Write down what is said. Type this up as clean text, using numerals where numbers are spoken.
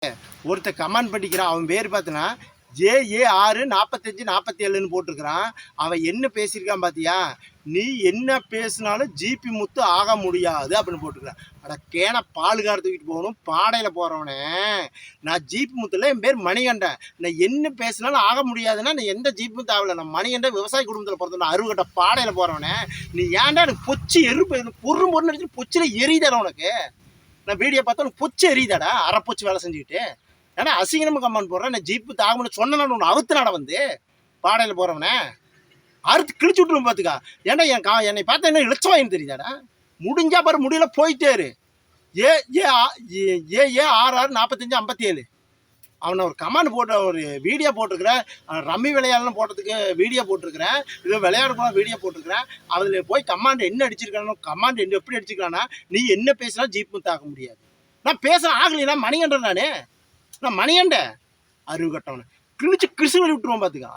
ஒருத்த கமெண்ட் பண்ணிக்கிறான். அவன் பேர் பார்த்தனா JA6 45 47ன்னு போட்டிருக்கிறான். அவன் என்ன பேசியிருக்கான் பார்த்தியா? நீ என்ன பேசினாலும் ஜிபி முத்து ஆக முடியாது அப்படின்னு போட்டிருக்கிறான். அட கேன பாலுகார தூக்கிட்டு போகணும் பாடையில் போகிறவனே. நான் ஜிபி முத்துல என் பேர் மணிகண்டன். நான் என்ன பேசினாலும் ஆக முடியாதுன்னா நான் எந்த ஜிபி முத்து ஆகலை. நான் மணிகண்டன் விவசாய குடும்பத்தில் பிறந்தேன். அறுவகட்ட பாடையில் போகிறவனே. நீ ஏன்டா எனக்கு பொச்சு எருப்பு பொருள் அடிச்சு பொச்சில் எரியுதாடா உனக்கு. நான் வீடியோ பார்த்தா உனக்கு பொச்சு எரியுதாடா அரைப்பொச்சு வேலை செஞ்சுக்கிட்டு. ஏன்னா அசிங்கமாக கம்மான்னு போடுறேன். நான் ஜீப்பு தாகணும்னு சொன்னேன்னு ஒன்று அவுத்துனாட வந்து பாடையில் போகிறவனே அறுத்து கிழிச்சு விட்டுருவோம் பார்த்துக்கா. ஏன்னா என்னை பார்த்தா என்ன இளச்சவாயின்னு தெரியுதாடா. முடிஞ்சா பாரு முடியல போயிட்டேரு. JA6 45 57 அவனை ஒரு கமெண்ட் போட்ட ஒரு வீடியோ போட்டிருக்கிறேன். ரம்மி விளையாடலாம் போட்டதுக்கு வீடியோ போட்டிருக்கிறேன். இது விளையாட போனால் வீடியோ போட்டிருக்கிறேன். அதில் போய் கமாண்ட் என்ன அடிச்சிருக்கானோ கமாண்ட் என்ன எப்படி அடிச்சிருக்கானா நீ என்ன பேசினா ஜீப்பு தாக்க முடியாது. நான் பேசுகிறேன் ஆகலைன்னா மணிகண்டன் நான் மணிகண்ட அருவு கட்டவனை கிழிச்சு கிறிஸ்துவ விட்டுருவோம் பார்த்துக்கா.